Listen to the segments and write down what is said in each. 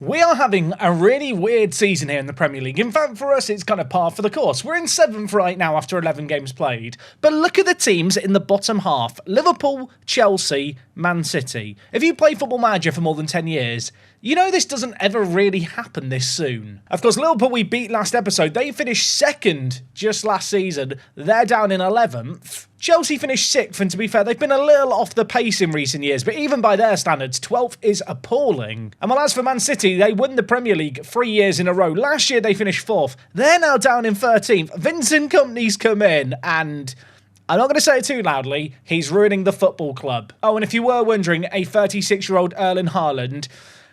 We are having a really weird season here in the Premier League. In fact, for us, it's kind of par for the course. We're in 7th right now after 11 games played. But look at the teams in the bottom half. Liverpool, Chelsea, Man City. If you play Football Manager for more than 10 years, you know this doesn't ever really happen this soon. Of course, Liverpool we beat last episode. They finished 2nd just last season. They're down in 11th. Chelsea finished 6th, and to be fair, they've been a little off the pace in recent years, but even by their standards, 12th is appalling. And well, as for Man City, they won the Premier League 3 years in a row. Last year, they finished 4th. They're now down in 13th. Vincent Kompany's come in, and I'm not going to say it too loudly, he's ruining the football club. Oh, and if you were wondering, a 36-year-old Erling Haaland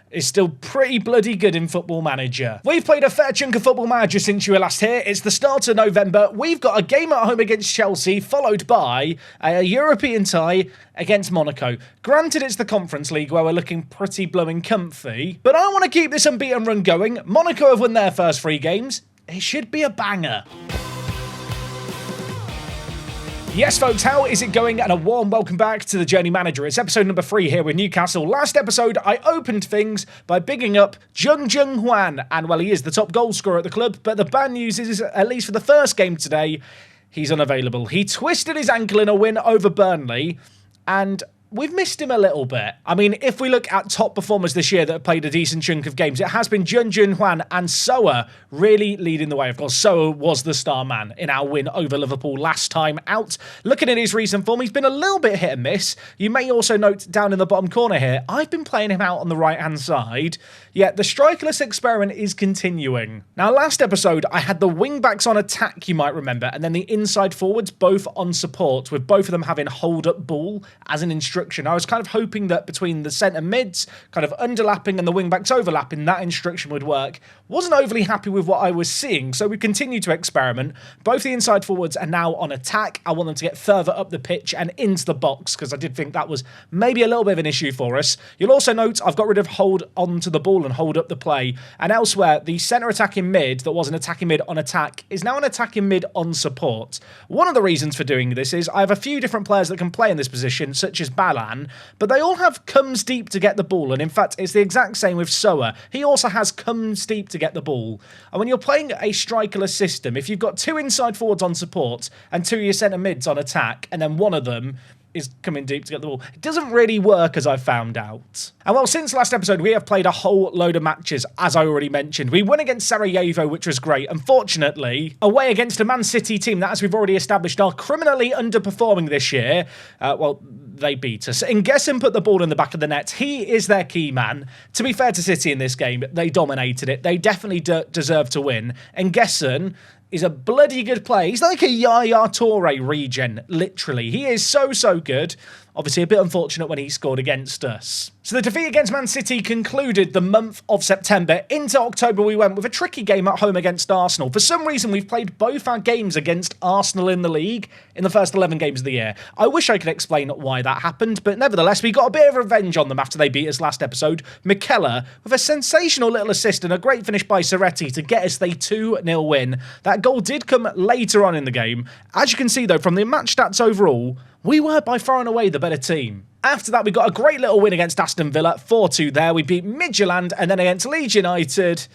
is still pretty bloody good in Football Manager. We've played a fair chunk of Football Manager since you were last here. It's the start of November. We've got a game at home against Chelsea, followed by a European tie against Monaco. Granted, it's the Conference League where we're looking pretty blowing comfy, but I want to keep this unbeaten run going. Monaco have won their first 3 games. It should be a banger. Yes, folks, how is it going? And a warm welcome back to the Journey Manager. It's episode number 3 here with Newcastle. Last episode, I opened things by bigging up Jung Hwan. And, well, he is the top goal scorer at the club. But the bad news is, at least for the first game today, he's unavailable. He twisted his ankle in a win over Burnley. And we've missed him a little bit. I mean, if we look at top performers this year that have played a decent chunk of games, it has been Jung Hwan and Soa really leading the way. Of course, Soa was the star man in our win over Liverpool last time out. Looking at his recent form, he's been a little bit hit and miss. You may also note down in the bottom corner here, I've been playing him out on the right-hand side, yet the strikerless experiment is continuing. Now, last episode, I had the wing-backs on attack, you might remember, and then the inside forwards both on support, with both of them having hold-up ball as an instruction. I was kind of hoping that between the centre mids kind of underlapping and the wing backs overlapping, that instruction would work. Wasn't overly happy with what I was seeing, so we continue to experiment. Both the inside forwards are now on attack. I want them to get further up the pitch and into the box, because I did think that was maybe a little bit of an issue for us. You'll also note I've got rid of hold on to the ball and hold up the play, and elsewhere the centre attacking mid that was an attacking mid on attack is now an attacking mid on support. One of the reasons for doing this is I have a few different players that can play in this position, such as Balan, but they all have comes deep to get the ball, and in fact it's the exact same with Soa. He also has comes deep to get the ball. And when you're playing a strikerless system, if you've got 2 inside forwards on support and 2 of your centre mids on attack, and then one of them is coming deep to get the ball, it doesn't really work, as I've found out. And well, since last episode, we have played a whole load of matches, as I already mentioned. We won against Sarajevo, which was great. Unfortunately, away against a Man City team that, as we've already established, are criminally underperforming this year. Well, they beat us. Ngesson put the ball in the back of the net. He is their key man. To be fair to City in this game, they dominated it. They definitely deserve to win. Ngesson is a bloody good player. He's like a Yaya Toure regen, literally. He is so good. Obviously a bit unfortunate when he scored against us. So the defeat against Man City concluded the month of September. Into October we went with a tricky game at home against Arsenal. For some reason we've played both our games against Arsenal in the league in the first 11 games of the year. I wish I could explain why that happened, but nevertheless we got a bit of revenge on them after they beat us last episode. Michela with a sensational little assist and a great finish by Soretti to get us the 2-0 win. That goal did come later on in the game. As you can see though, from the match stats overall, we were by far and away the better team. After that, we got a great little win against Aston Villa, 4-2 there. We beat Midtjylland, and then against Leeds United,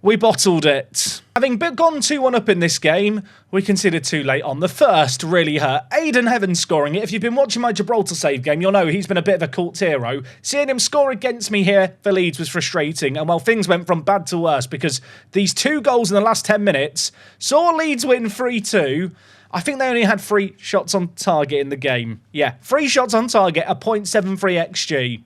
we bottled it. Having gone 2-1 up in this game, we considered too late on. The first really hurt. Aidan Heaven scoring it. If you've been watching my Gibraltar save game, you'll know he's been a bit of a cult hero. Seeing him score against me here for Leeds was frustrating, and well, things went from bad to worse because these 2 goals in the last 10 minutes saw Leeds win 3-2. I think they only had 3 shots on target in the game. Yeah, 3 shots on target, a 0.73 XG.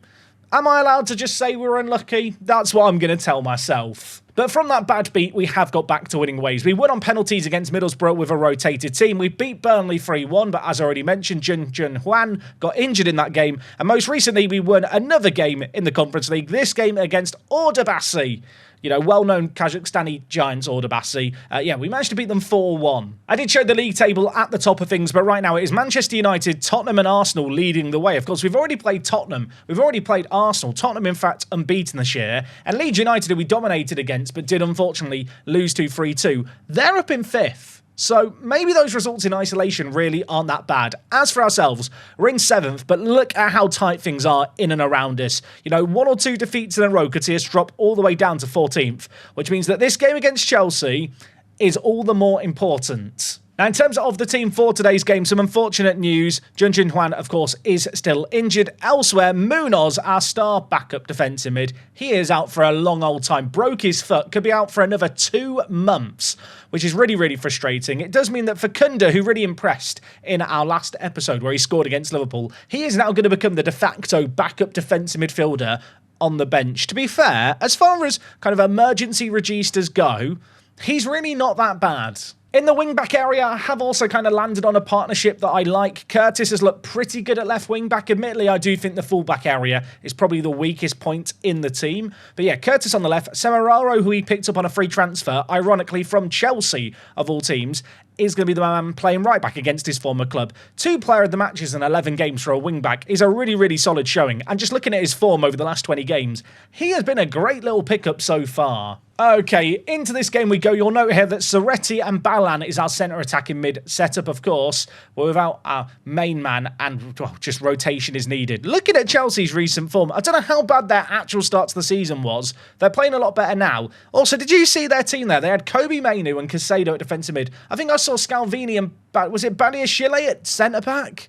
Am I allowed to just say we were unlucky? That's what I'm going to tell myself. But from that bad beat, we have got back to winning ways. We won on penalties against Middlesbrough with a rotated team. We beat Burnley 3-1, but as I already mentioned, Jung Hwan got injured in that game. And most recently, we won another game in the Conference League, this game against Ordubasi. You know, well-known Kazakhstani giants, Ordubasi. Yeah, we managed to beat them 4-1. I did show the league table at the top of things, but right now it is Manchester United, Tottenham and Arsenal leading the way. Of course, we've already played Tottenham. We've already played Arsenal. Tottenham, in fact, unbeaten this year. And Leeds United, who we dominated against, but did unfortunately lose to 3-2. They're up in 5th. So maybe those results in isolation really aren't that bad. As for ourselves, we're in 7th, but look at how tight things are in and around us. You know, 1 or 2 defeats in a row could see us drop all the way down to 14th, which means that this game against Chelsea is all the more important. Now, in terms of the team for today's game, some unfortunate news. Jung Hwan, of course, is still injured. Elsewhere, Munoz, our star backup defensive mid, he is out for a long old time. Broke his foot, could be out for another 2 months, which is really, really frustrating. It does mean that Fakunda, who really impressed in our last episode where he scored against Liverpool, he is now going to become the de facto backup defensive midfielder on the bench. To be fair, as far as kind of emergency registas go, he's really not that bad. In the wing-back area, I have also kind of landed on a partnership that I like. Curtis has looked pretty good at left wing-back. Admittedly, I do think the full-back area is probably the weakest point in the team. But yeah, Curtis on the left. Semeraro, who he picked up on a free transfer, ironically from Chelsea, of all teams, is going to be the man playing right back against his former club. 2 player of the matches in 11 games for a wing-back is a really, really solid showing. And just looking at his form over the last 20 games, he has been a great little pickup so far. Okay, into this game we go. You'll note here that Soretti and Balan is our centre attacking mid setup, of course, but without our main man, and just rotation is needed. Looking at Chelsea's recent form, I don't know how bad their actual start to the season was. They're playing a lot better now. Also, did you see their team there? They had Kobe Mainu and Casado at defensive mid. I think I saw Scalvini and, was it Badiashile at centre back?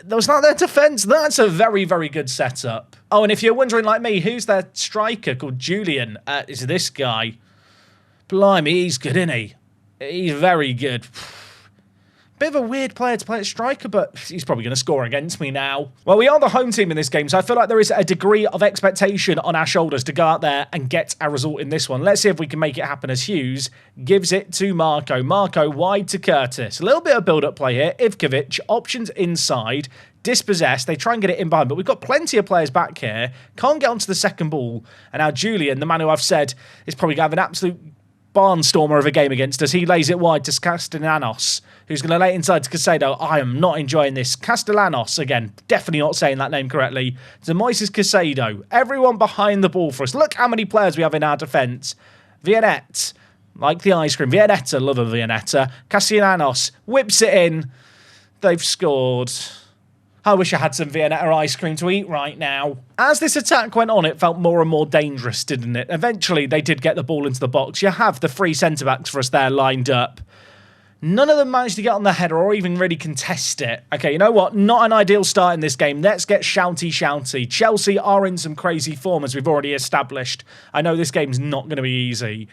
Was that their defence? That's a very, very good setup. Oh, and if you're wondering like me, who's their striker called Julian? Is this guy. Blimey, he's good, isn't he? He's very good. Bit of a weird player to play at striker, but he's probably going to score against me now. Well, we are the home team in this game, so I feel like there is a degree of expectation on our shoulders to go out there and get a result in this one. Let's see if we can make it happen as Hughes gives it to Marco. Marco wide to Curtis. A little bit of build-up play here. Ivkovic, options inside. Dispossessed. They try and get it in behind, but we've got plenty of players back here. Can't get onto the second ball. And now Julian, the man who I've said is probably going to have an absolute barnstormer of a game against us. He lays it wide to Castellanos, who's going to lay it inside to Casado. I am not enjoying this. Castellanos, again, definitely not saying that name correctly. To Moises Casado. Everyone behind the ball for us. Look how many players we have in our defence. Vianette, like the ice cream. Vianetta, love of Vianetta. Castellanos whips it in. They've scored. I wish I had some Viennetta ice cream to eat right now. As this attack went on, it felt more and more dangerous, didn't it? Eventually, they did get the ball into the box. You have the 3 centre-backs for us there lined up. None of them managed to get on the header or even really contest it. Okay, you know what? Not an ideal start in this game. Let's get shouty. Chelsea are in some crazy form, as we've already established. I know this game's not going to be easy.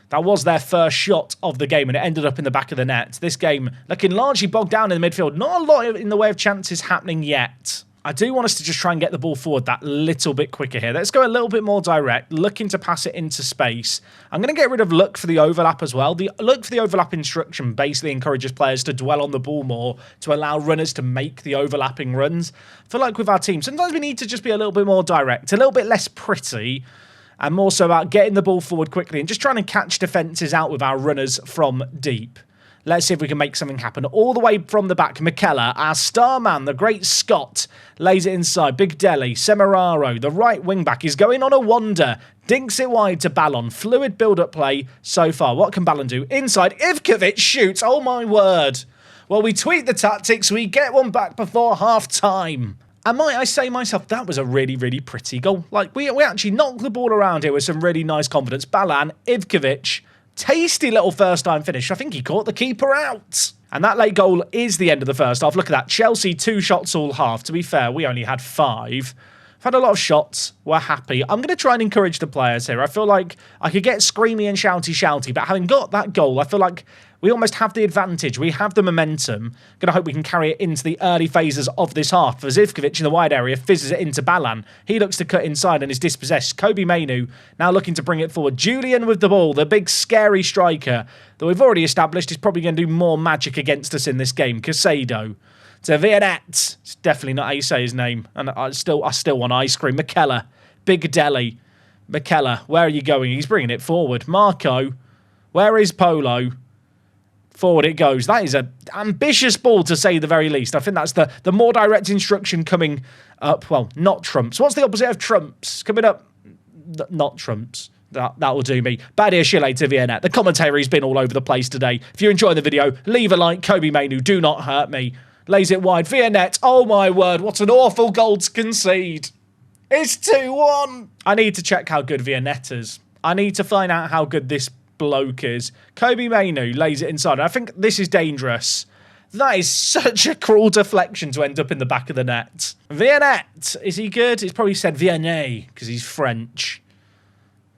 That was their first shot of the game, and it ended up in the back of the net. This game looking largely bogged down in the midfield. Not a lot in the way of chances happening yet. I do want us to just try and get the ball forward that little bit quicker here. Let's go a little bit more direct, looking to pass it into space. I'm going to get rid of look for the overlap as well. The look for the overlap instruction basically encourages players to dwell on the ball more, to allow runners to make the overlapping runs. I feel like with our team, sometimes we need to just be a little bit more direct, a little bit less pretty, and more so about getting the ball forward quickly and just trying to catch defences out with our runners from deep. Let's see if we can make something happen. All the way from the back, McKellar, our star man, the great Scot, lays it inside. Big Deli, Semeraro, the right wing-back, is going on a wander. Dinks it wide to Ballon. Fluid build-up play so far. What can Ballon do? Inside, Ivkovic shoots. Oh, my word. Well, we tweak the tactics. We get one back before half-time. And might I say myself, that was a really, really pretty goal. Like, we actually knocked the ball around here with some really nice confidence. Balan, Ivkovic, tasty little first-time finish. I think he caught the keeper out. And that late goal is the end of the first half. Look at that. Chelsea, 2 shots all half. To be fair, we only had 5. I've had a lot of shots. We're happy. I'm going to try and encourage the players here. I feel like I could get screamy and shouty, but having got that goal, I feel like we almost have the advantage. We have the momentum. Going to hope we can carry it into the early phases of this half. As Ivkovic in the wide area fizzes it into Balan. He looks to cut inside and is dispossessed. Kobe Mainu now looking to bring it forward. Julian with the ball, the big scary striker that we've already established is probably going to do more magic against us in this game. Casado to Vianette. It's definitely not how you say his name. And I still want ice cream. McKellar. Big Deli. McKellar, where are you going? He's bringing it forward. Marco. Where is Polo? Forward it goes. That is an ambitious ball, to say the very least. I think that's the more direct instruction coming up. Well, not trumps. What's the opposite of trumps? Coming up, not trumps. That will do me. Badia Chile to Viennette. The commentary's been all over the place today. If you enjoy the video, leave a like. Kobe Mainu, do not hurt me. Lays it wide. Viennette. Oh my word, what an awful goal to concede. It's 2-1. I need to check how good Viennette is. I need to find out how good this bloke is. Kobe Mainu lays it inside. I think this is dangerous. That is such a cruel deflection to end up in the back of the net. Viennette. Is he good? He's probably said Vianney because he's French.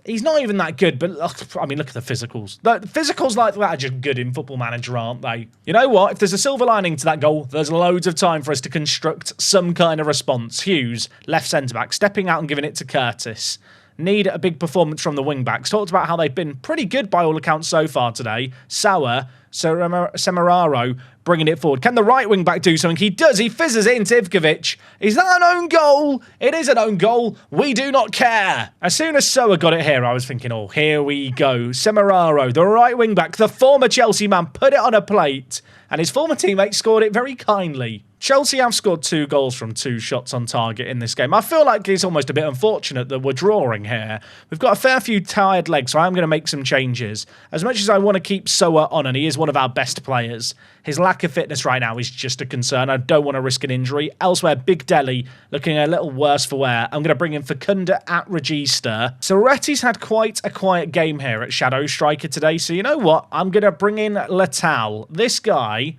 He's not even that good, but I mean, look at the physicals. The physicals like that are just good in Football Manager, aren't they? You know what? If there's a silver lining to that goal, there's loads of time for us to construct some kind of response. Hughes, left centre-back, stepping out and giving it to Curtis. Need a big performance from the wing-backs. Talked about how they've been pretty good by all accounts so far today. Sauer, Semeraro bringing it forward. Can the right wing-back do something? He does. He fizzes it into Ivkovic. Is that an own goal? It is an own goal. We do not care. As soon as Sauer got it here, I was thinking, oh, here we go. Semeraro, the right wing-back, the former Chelsea man, put it on a plate, and his former teammate scored it very kindly. Chelsea have scored 2 goals from 2 shots on target in this game. I feel like it's almost a bit unfortunate that we're drawing here. We've got a fair few tired legs, so I'm going to make some changes. As much as I want to keep Sauer on, and he is one of our best players, his lack of fitness right now is just a concern. I don't want to risk an injury. Elsewhere, Big Deli looking a little worse for wear. I'm going to bring in Facunda at register. Soretti's had quite a quiet game here at Shadow Striker today, so you know what? I'm going to bring in Letal. This guy...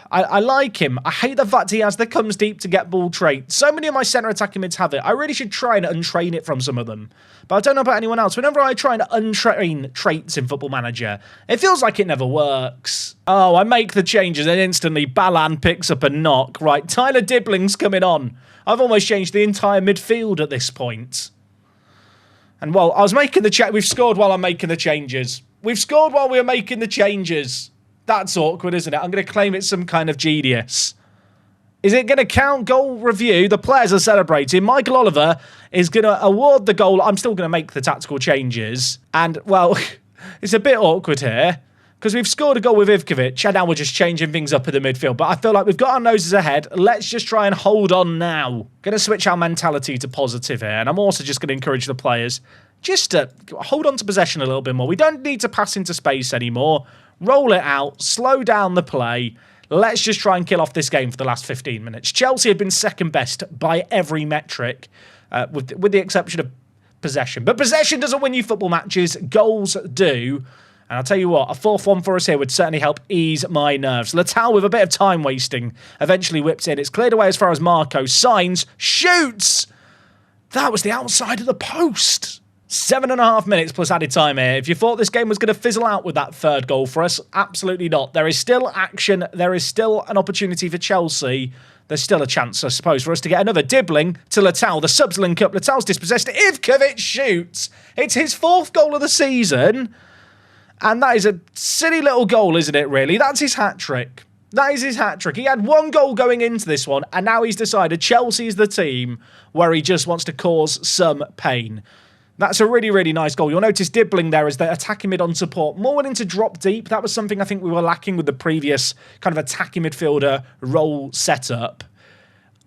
I like him. I hate the fact he has the comes deep to get ball trait. So many of my centre attacking mids have it. I really should try and untrain it from some of them. But I don't know about anyone else. Whenever I try and untrain traits in Football Manager, it feels like it never works. Oh, I make the changes and instantly Balan picks up a knock. Right, Tyler Dibling's coming on. I've almost changed the entire midfield at this point. And while I was making the check, we've scored while I'm making the changes. We've scored while we were making the changes. That's awkward, isn't it? I'm going to claim it's some kind of genius. Is it going to count? Goal review. The players are celebrating. Michael Oliver is going to award the goal. I'm still going to make the tactical changes. And, well, it's a bit awkward here because we've scored a goal with Ivkovic and now we're just changing things up in the midfield. But I feel like we've got our noses ahead. Let's just try and hold on now. Going to switch our mentality to positive here. And I'm also just going to encourage the players just to hold on to possession a little bit more. We don't need to pass into space anymore. Roll it out, slow down the play. Let's just try and kill off this game for the last 15 minutes. Chelsea have been second best by every metric, with the exception of possession. But possession doesn't win you football matches. Goals do. And I'll tell you what, a 4th one for us here would certainly help ease my nerves. Letal with a bit of time wasting eventually whips in. It's cleared away as far as Marco. Signs, shoots! That was the outside of the post. 7.5 minutes plus added time here. If you thought this game was going to fizzle out with that 3rd goal for us, absolutely not. There is still action. There is still an opportunity for Chelsea. There's still a chance, I suppose, for us to get another Dibbling to Letal. The subs link up. Letal's dispossessed. Ivkovic shoots. It's his 4th goal of the season. And that is a silly little goal, isn't it, really? That's his hat-trick. That is his hat-trick. He had 1 goal going into this one, and now he's decided Chelsea is the team where he just wants to cause some pain. That's a really, really nice goal. You'll notice Dibbling there as they're attacking mid on support. More willing to drop deep. That was something I think we were lacking with the previous kind of attacking midfielder role setup.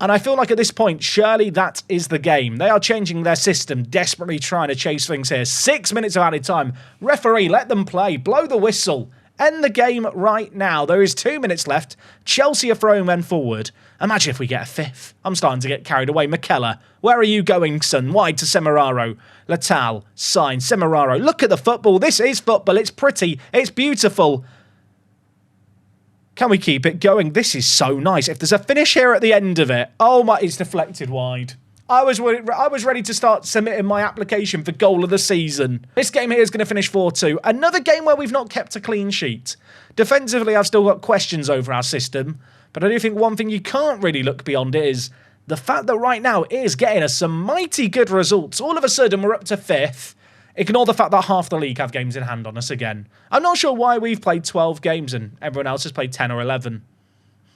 And I feel like at this point, surely that is the game. They are changing their system, desperately trying to chase things here. 6 minutes of added time. Referee, let them play. Blow the whistle. End the game right now. There is 2 minutes left. Chelsea are throwing men forward. Imagine if we get a 5th. I'm starting to get carried away. McKellar, where are you going, son? Wide to Semeraro. Letal, sign. Semeraro. Look at the football. This is football. It's pretty. It's beautiful. Can we keep it going? This is so nice. If there's a finish here at the end of it. Oh my, it's deflected wide. I was ready to start submitting my application for goal of the season. This game here is going to finish 4-2. Another game where we've not kept a clean sheet. Defensively, I've still got questions over our system. But I do think one thing you can't really look beyond is the fact that right now it is getting us some mighty good results. All of a sudden, we're up to 5th. Ignore the fact that half the league have games in hand on us again. I'm not sure why we've played 12 games and everyone else has played 10 or 11.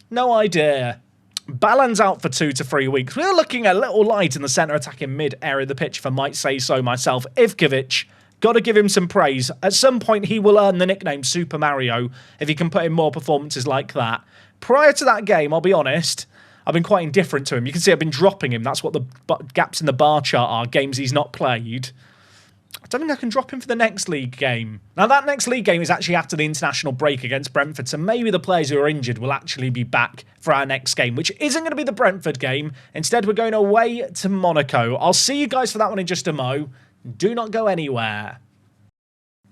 No idea. Balan's out for 2 to 3 weeks. We're looking a little light in the centre attacking mid area of the pitch, if I might say so myself. Ivkovic, got to give him some praise. At some point, he will earn the nickname Super Mario if he can put in more performances like that. Prior to that game, I'll be honest, I've been quite indifferent to him. You can see I've been dropping him. That's what the gaps in the bar chart are, games he's not played. I don't think I can drop him for the next league game. Now, that next league game is actually after the international break against Brentford, so maybe the players who are injured will actually be back for our next game, which isn't going to be the Brentford game. Instead, we're going away to Monaco. I'll see you guys for that one in just a mo. Do not go anywhere.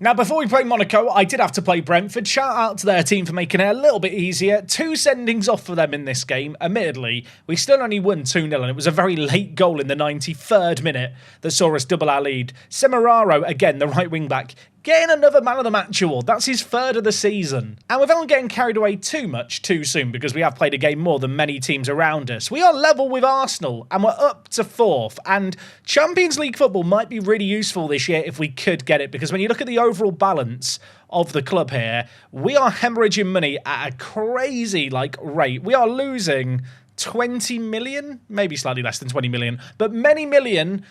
Now, before we play Monaco, I did have to play Brentford. Shout out to their team for making it a little bit easier. 2 sendings off for them in this game. Admittedly, we still only won 2-0, and it was a very late goal in the 93rd minute that saw us double our lead. Semeraro, again, the right wing-back, getting another Man of the Match award. That's his 3rd of the season. And without getting carried away too much too soon, because we have played a game more than many teams around us, we are level with Arsenal, and we're up to 4th. And Champions League football might be really useful this year if we could get it, because when you look at the overall balance of the club here, we are hemorrhaging money at a crazy, rate. We are losing 20 million, maybe slightly less than 20 million, but many million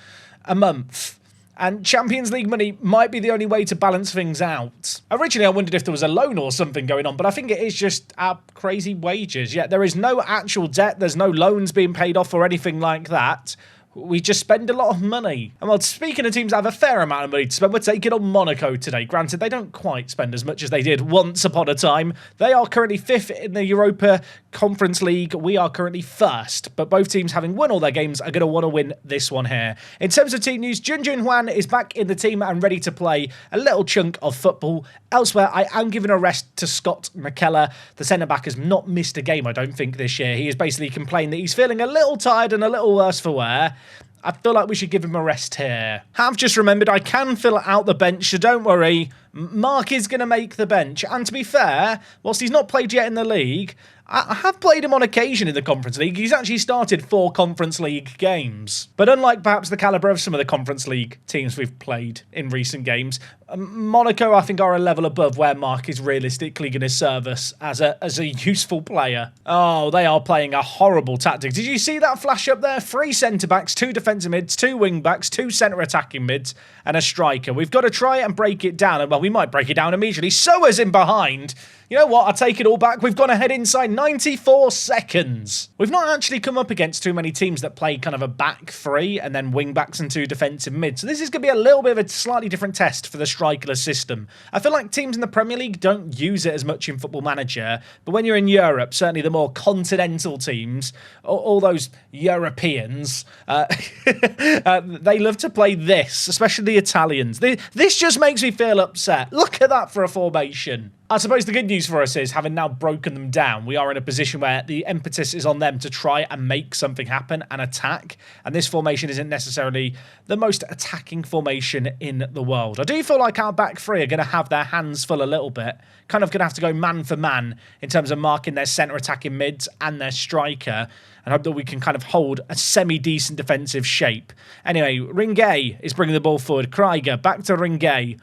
a month. And Champions League money might be the only way to balance things out. Originally, I wondered if there was a loan or something going on, but I think it is just our crazy wages. Yeah, there is no actual debt. There's no loans being paid off or anything like that. We just spend a lot of money. And well, speaking of teams that have a fair amount of money to spend, we're taking on Monaco today. Granted, they don't quite spend as much as they did once upon a time. They are currently 5th in the Europa Conference League. We are currently 1st. But both teams, having won all their games, are going to want to win this one here. In terms of team news, Jun Hwan is back in the team and ready to play a little chunk of football. Elsewhere, I am giving a rest to Scott McKellar. The centre-back has not missed a game, I don't think, this year. He has basically complained that he's feeling a little tired and a little worse for wear. I feel like we should give him a rest here. Have just remembered I can fill out the bench, so don't worry. Mark is going to make the bench. And to be fair, whilst he's not played yet in the league, I have played him on occasion in the Conference League. He's actually started 4 Conference League games. But unlike perhaps the calibre of some of the Conference League teams we've played in recent games, Monaco, I think, are a level above where Mark is realistically going to serve us as a useful player. Oh, they are playing a horrible tactic. Did you see that flash up there? 3 centre-backs, 2 defensive mids, 2 wing-backs, 2 centre-attacking mids, and a striker. We've got to try and break it down. And, well, we might break it down immediately. Soa's in behind. You know what? I take it all back. We've gone ahead inside 94 seconds. We've not actually come up against too many teams that play kind of a back 3 and then wing-backs and 2 defensive mids. So this is going to be a little bit of a slightly different test for the strikerless system. I feel like teams in the Premier League don't use it as much in Football Manager, but when you're in Europe, certainly the more continental teams, all those Europeans, they love to play this, especially the Italians. This just makes me feel upset. Look at that for a formation. I suppose the good news for us is, having now broken them down, we are in a position where the impetus is on them to try and make something happen and attack. And this formation isn't necessarily the most attacking formation in the world. I do feel like our back 3 are going to have their hands full a little bit. Kind of going to have to go man for man in terms of marking their centre attacking mids and their striker. And hope that we can kind of hold a semi-decent defensive shape. Anyway, Ringay is bringing the ball forward. Krieger, back to Ringay.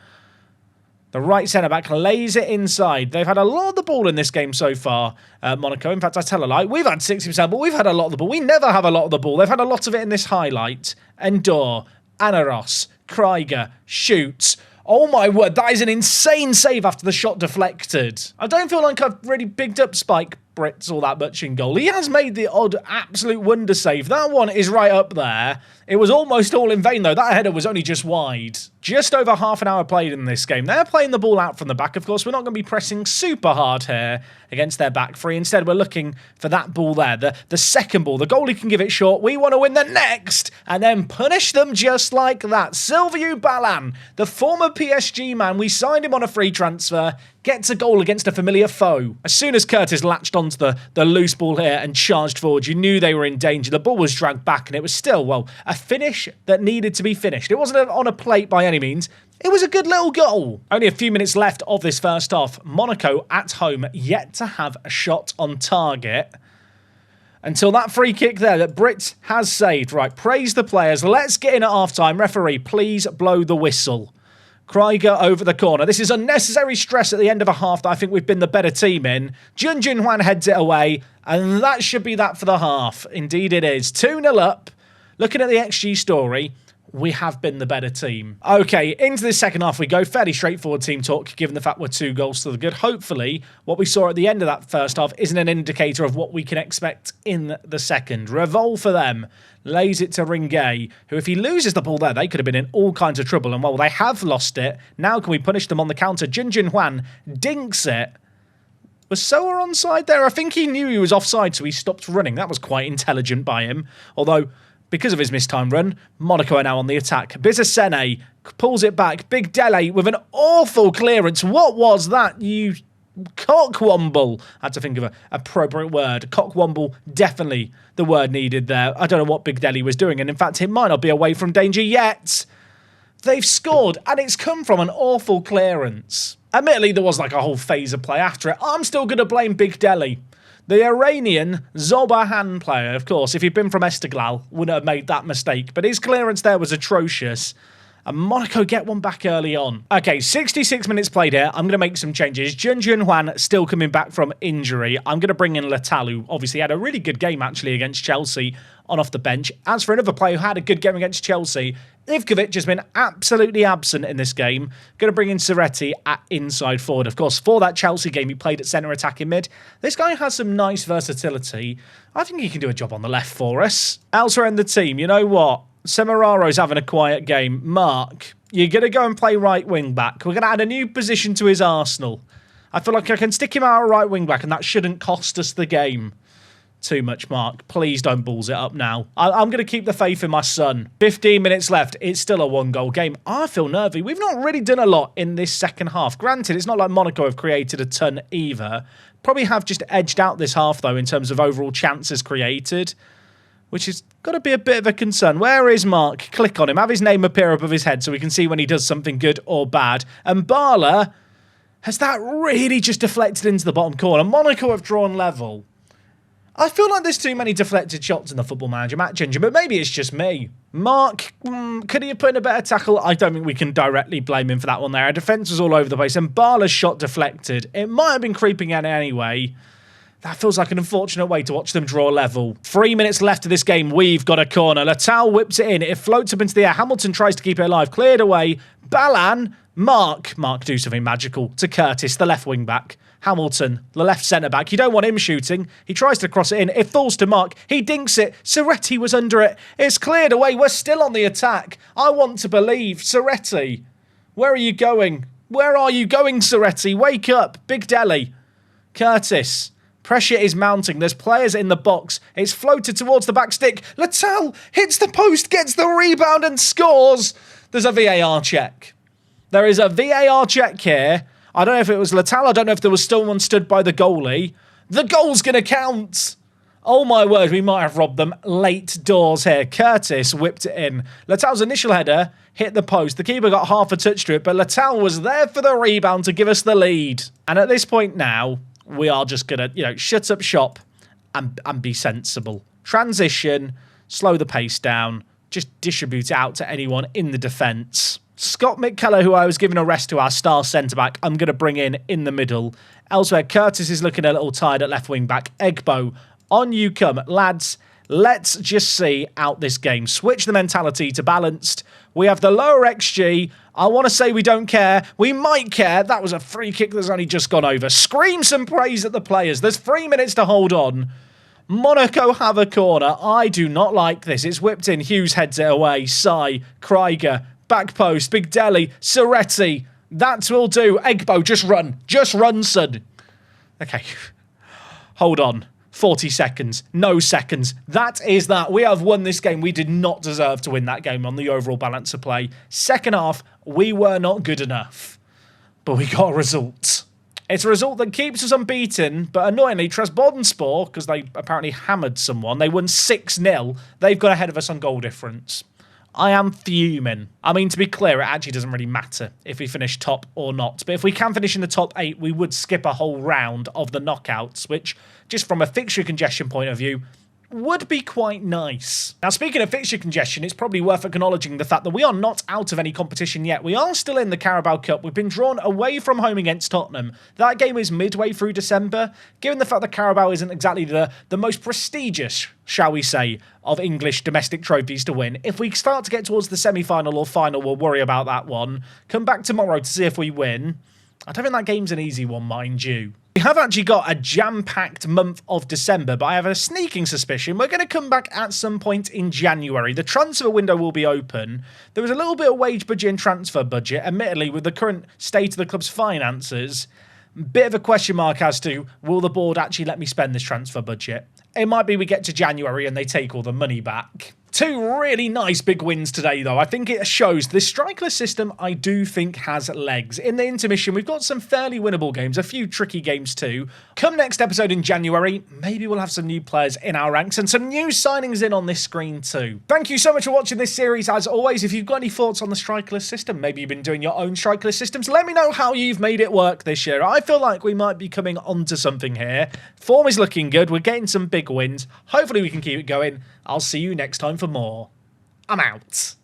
The right centre-back lays it inside. They've had a lot of the ball in this game so far, Monaco. In fact, I tell a lie. We've had 60%, but we've had a lot of the ball. We never have a lot of the ball. They've had a lot of it in this highlight. Endor, Anaros, Krieger, shoots. Oh my word, that is an insane save after the shot deflected. I don't feel like I've really bigged up Spike Brits all that much in goal. He has made the odd absolute wonder save. That one is right up there. It was almost all in vain, though. That header was only just wide. Just over half an hour played in this game. They're playing the ball out from the back. Of course, we're not going to be pressing super hard here against their back 3. Instead, we're looking for that ball there, the second ball. The goalie can give it short. We want to win the next and then punish them just like that. Silviu Balan, the former PSG man, we signed him on a free transfer, gets a goal against a familiar foe. As soon as Curtis latched onto the loose ball here and charged forward, you knew they were in danger. The ball was dragged back and it was still, well, a finish that needed to be finished. It wasn't on a plate by any means. It was a good little goal. Only a few minutes left of this first half. Monaco at home yet to have a shot on target. Until that free kick there that Brit has saved. Right, praise the players. Let's get in at half-time. Referee, please blow the whistle. Krieger over the corner. This is unnecessary stress at the end of a half that I think we've been the better team in. Jun Hwan heads it away, and that should be that for the half. Indeed it is. 2-0 up. Looking at the XG story, we have been the better team. Okay, into the second half we go. Fairly straightforward team talk, given the fact we're 2 goals to the good. Hopefully, what we saw at the end of that first half isn't an indicator of what we can expect in the second. Revolve for them. Lays it to Ringay, who if he loses the ball there, they could have been in all kinds of trouble. And well, they have lost it. Now can we punish them on the counter? Jun Huan dinks it. Was Soa onside there? I think he knew he was offside, so he stopped running. That was quite intelligent by him. Although, because of his mistimed run, Monaco are now on the attack. Bizasene pulls it back. Big Dele with an awful clearance. What was that, you cockwomble? I had to think of an appropriate word. Cockwomble, definitely the word needed there. I don't know what Big Dele was doing, and in fact, it might not be away from danger yet. They've scored, and it's come from an awful clearance. Admittedly, there was like a whole phase of play after it. I'm still going to blame Big Dele. The Iranian Zobahan player, of course, if he'd been from Esteghlal, wouldn't have made that mistake. But his clearance there was atrocious. And Monaco get one back early on. Okay, 66 minutes played here. I'm going to make some changes. Jun Huan still coming back from injury. I'm going to bring in Letal, who obviously had a really good game, actually, against Chelsea on off the bench. As for another player who had a good game against Chelsea, Ivkovic has been absolutely absent in this game. Going to bring in Soretti at inside forward. Of course, for that Chelsea game, he played at centre attacking mid. This guy has some nice versatility. I think he can do a job on the left for us. Elsewhere in the team, you know what? Semiraro's having a quiet game. Mark, you're going to go and play right wing back. We're going to add a new position to his arsenal. I feel like I can stick him out at right wing back and that shouldn't cost us the game too much, Mark. Please don't balls it up now. I'm going to keep the faith in my son. 15 minutes left. It's still a 1-goal game. I feel nervy. We've not really done a lot in this second half. Granted, it's not like Monaco have created a ton either. Probably have just edged out this half, though, in terms of overall chances created, which has got to be a bit of a concern. Where is Mark? Click on him. Have his name appear above his head so we can see when he does something good or bad. And Bala, has that really just deflected into the bottom corner? Monaco have drawn level. I feel like there's too many deflected shots in the Football Manager match engine, but maybe it's just me. Mark, could he have put in a better tackle? I don't think we can directly blame him for that one there. Our defence was all over the place, and Bala's shot deflected. It might have been creeping in anyway. That feels like an unfortunate way to watch them draw level. 3 minutes left of this game. We've got a corner. Letal whips it in. It floats up into the air. Hamilton tries to keep it alive. Cleared away. Balan. Mark do something magical to Curtis, the left wing back. Hamilton, the left centre-back. You don't want him shooting. He tries to cross it in. It falls to Mark. He dinks it. Soretti was under it. It's cleared away. We're still on the attack. I want to believe. Soretti, where are you going? Where are you going, Soretti? Wake up. Big Dele. Curtis. Pressure is mounting. There's players in the box. It's floated towards the back stick. Letal hits the post, gets the rebound and scores. There's a VAR check. There is a VAR check here. I don't know if it was Letal. I don't know if there was still one stood by the goalie. The goal's going to count. Oh my word, we might have robbed them late doors here. Curtis whipped it in. Letal's initial header hit the post. The keeper got half a touch to it, but Letal was there for the rebound to give us the lead. And at this point now, we are just going to, shut up shop and be sensible. Transition, slow the pace down, just distribute it out to anyone in the defence. Scott McKellar, who I was giving a rest to, our star centre-back, I'm going to bring in the middle. Elsewhere, Curtis is looking a little tired at left wing-back. Egbo, on you come. Lads, let's just see out this game. Switch the mentality to balanced. We have the lower XG. I want to say we don't care. We might care. That was a free kick that's only just gone over. Scream some praise at the players. There's 3 minutes to hold on. Monaco have a corner. I do not like this. It's whipped in. Hughes heads it away. Sai, Krieger, back post, Big Dele, Soretti. That will do. Egbo, just run. Just run, son. Okay. Hold on. 40 seconds. No seconds. That is that. We have won this game. We did not deserve to win that game on the overall balance of play. Second half, we were not good enough. But we got a result. It's a result that keeps us unbeaten, but annoyingly, Trabzonspor, because they apparently hammered someone, they won 6-0. They've got ahead of us on goal difference. I am fuming. I mean, to be clear, it actually doesn't really matter if we finish top or not. But if we can finish in the top 8, we would skip a whole round of the knockouts, which, just from a fixture congestion point of view, would be quite nice. Now, speaking of fixture congestion, it's probably worth acknowledging the fact that we are not out of any competition yet. We are still in the Carabao Cup. We've been drawn away from home against Tottenham. That game is midway through December. Given the fact that Carabao isn't exactly the most prestigious, shall we say, of English domestic trophies to win, if we start to get towards the semi-final or final, we'll worry about that one. Come back tomorrow to see if we win. I don't think that game's an easy one, mind you. We have actually got a jam-packed month of December, but I have a sneaking suspicion we're going to come back at some point in January. The transfer window will be open. There was a little bit of wage budget and transfer budget. Admittedly, with the current state of the club's finances, bit of a question mark as to, will the board actually let me spend this transfer budget? It might be we get to January and they take all the money back. Two really nice big wins today, though. I think it shows this strikerless system, I do think, has legs. In the intermission, we've got some fairly winnable games, a few tricky games too. Come next episode in January, maybe we'll have some new players in our ranks and some new signings in on this screen too. Thank you so much for watching this series. As always, if you've got any thoughts on the strikerless system, maybe you've been doing your own strikerless systems, let me know how you've made it work this year. I feel like we might be coming onto something here. Form is looking good. We're getting some big wins. Hopefully we can keep it going. I'll see you next time for more. I'm out.